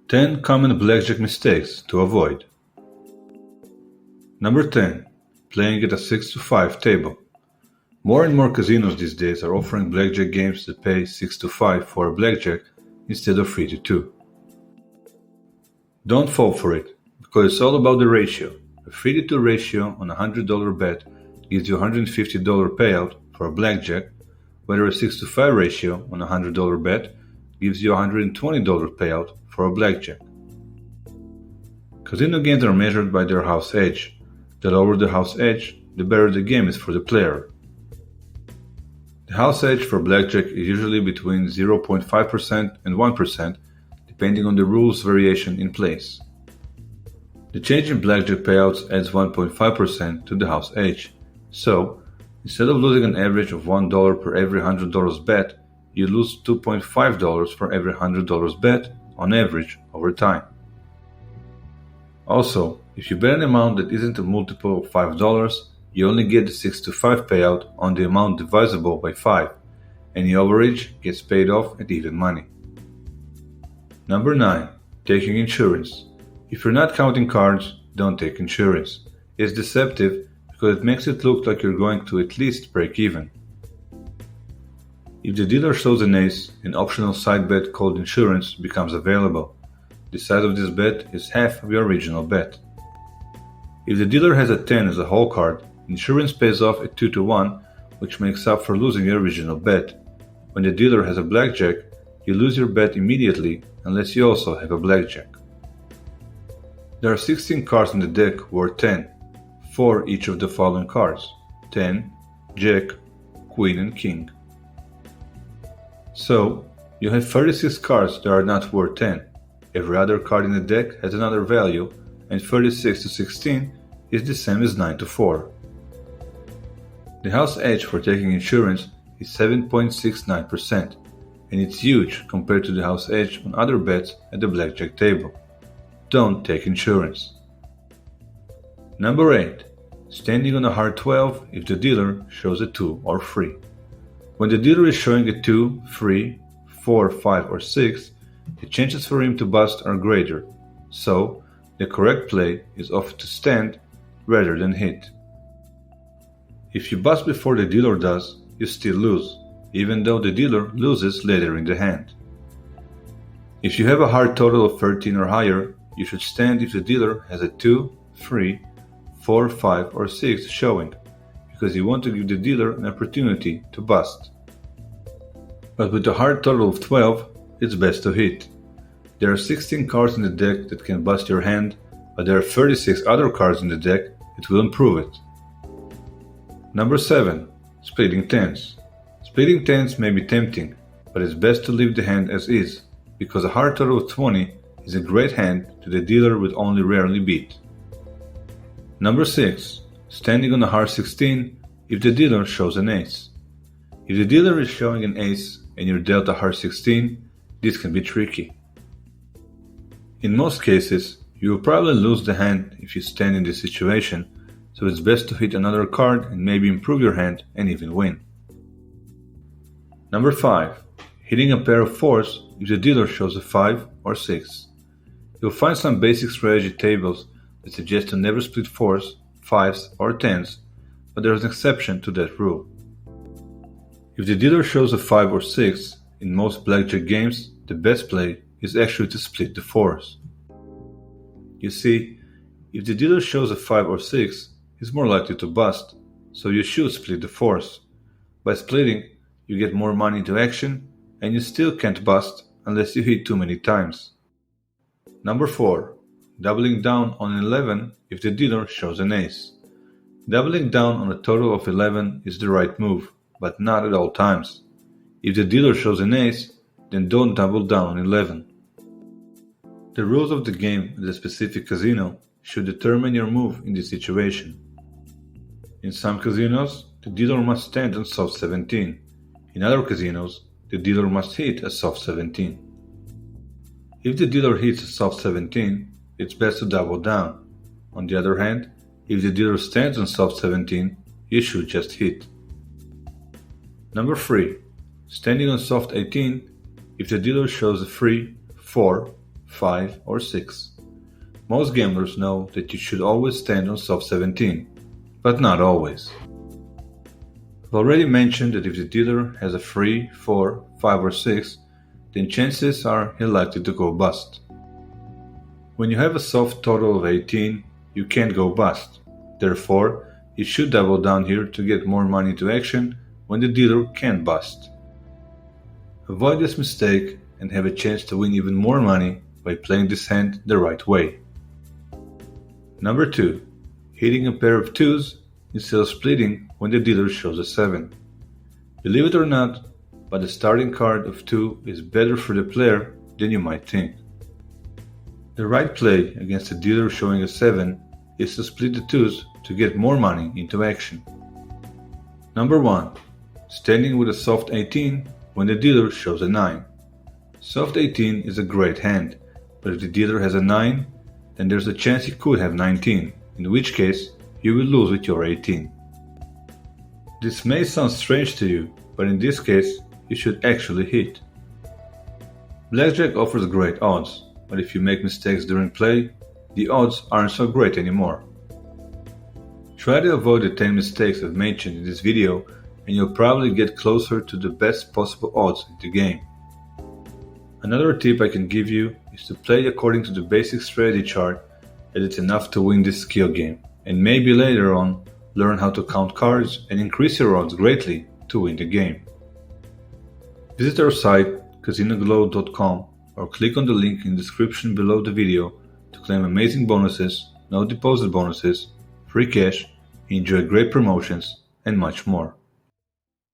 10 common blackjack mistakes to avoid. Number 10. Playing at a 6 to 5 table. More and more casinos these days are offering blackjack games that pay 6 to 5 for a blackjack instead of 3 to 2. Don't fall for it, because it's all about the ratio. A 3 to 2 ratio on a $100 bet gives you a $150 payout for a blackjack, whether a 6 to 5 ratio on a $100 bet gives you a $120 payout for a blackjack. Casino games are measured by their house edge. The lower the house edge, the better the game is for the player. The house edge for blackjack is usually between 0.5% and 1%, depending on the rules variation in place. The change in blackjack payouts adds 1.5% to the house edge, so instead of losing an average of $1 per every $100 bet, you lose $2.5 for every $100 bet on average over time. Also, if you bet an amount that isn't a multiple of $5, you only get the 6 to 5 payout on the amount divisible by 5, and the overage gets paid off at even money. Number 9. Taking insurance. If you're not counting cards, don't take insurance. It's deceptive because it makes it look like you're going to at least break even. If the dealer shows an ace, an optional side bet called insurance becomes available. The size of this bet is half of your original bet. If the dealer has a 10 as a whole card, insurance pays off at 2 to 1, which makes up for losing your original bet. When the dealer has a blackjack, you lose your bet immediately unless you also have a blackjack. There are 16 cards on the deck worth 10, for each of the following cards: 10, Jack, Queen and King. So, you have 36 cards that are not worth 10. Every other card in the deck has another value, and 36 to 16 is the same as 9 to 4. The house edge for taking insurance is 7.69%, and it's huge compared to the house edge on other bets at the blackjack table. Don't take insurance. Number 8. Standing on a hard 12 if the dealer shows a 2 or 3. When the dealer is showing a 2, 3, 4, 5 or 6, the chances for him to bust are greater, so the correct play is often to stand rather than hit. If you bust before the dealer does, you still lose, even though the dealer loses later in the hand. If you have a hard total of 13 or higher, you should stand if the dealer has a 2, 3, 4, 5 or 6 showing, because you want to give the dealer an opportunity to bust. But with a hard total of 12, it's best to hit. There are 16 cards in the deck that can bust your hand, but there are 36 other cards in the deck that will improve it. Number 7. Splitting tens. Splitting tens may be tempting, but it's best to leave the hand as is, because a hard total of 20 is a great hand that the dealer would only rarely beat. Number 6. Standing on a hard 16 if the dealer shows an ace. If the dealer is showing an ace and you're dealt a hard 16, this can be tricky. In most cases, you will probably lose the hand if you stand in this situation, so it's best to hit another card and maybe improve your hand and even win. Number 5. Hitting a pair of 4s if the dealer shows a 5 or 6. You'll find some basic strategy tables that suggest to never split 4s, 5s or 10s, but there is an exception to that rule. If the dealer shows a 5 or 6, in most blackjack games, the best play is actually to split the 4s. You see, if the dealer shows a 5 or 6, he's more likely to bust, so you should split the 4s. By splitting, you get more money into action, and you still can't bust unless you hit too many times. Number 4. Doubling down on an 11 if the dealer shows an ace. Doubling down on a total of 11 is the right move, but not at all times. If the dealer shows an ace, then don't double down on 11. The rules of the game at a specific casino should determine your move in this situation. In some casinos, the dealer must stand on soft 17. In other casinos, the dealer must hit a soft 17. If the dealer hits a soft 17, it's best to double down. On the other hand, if the dealer stands on soft 17, you should just hit. Number 3. Standing on soft 18 if the dealer shows a 3, 4, 5, or 6. Most gamblers know that you should always stand on soft 17, but not always. I've already mentioned that if the dealer has a 3, 4, 5, or 6, then chances are he's likely to go bust. When you have a soft total of 18, you can't go bust. Therefore, you should double down here to get more money into action when the dealer can't bust. Avoid this mistake and have a chance to win even more money by playing this hand the right way. Number 2. Hitting a pair of 2s instead of splitting when the dealer shows a 7. Believe it or not, but the starting card of 2 is better for the player than you might think. The right play against a dealer showing a 7 is to split the 2s to get more money into action. Number 1. Standing with a soft 18 when the dealer shows a 9. Soft 18 is a great hand, but if the dealer has a 9, then there's a chance he could have 19, in which case you will lose with your 18. This may sound strange to you, but in this case you should actually hit. Blackjack offers great odds, but if you make mistakes during play, the odds aren't so great anymore. Try to avoid the 10 mistakes I've mentioned in this video and you'll probably get closer to the best possible odds in the game. Another tip I can give you is to play according to the basic strategy chart, as it's enough to win this skill game, and maybe later on learn how to count cards and increase your odds greatly to win the game. Visit our site CasinoGlow.com or click on the link in the description below the video to claim amazing bonuses, no deposit bonuses, free cash, enjoy great promotions, and much more.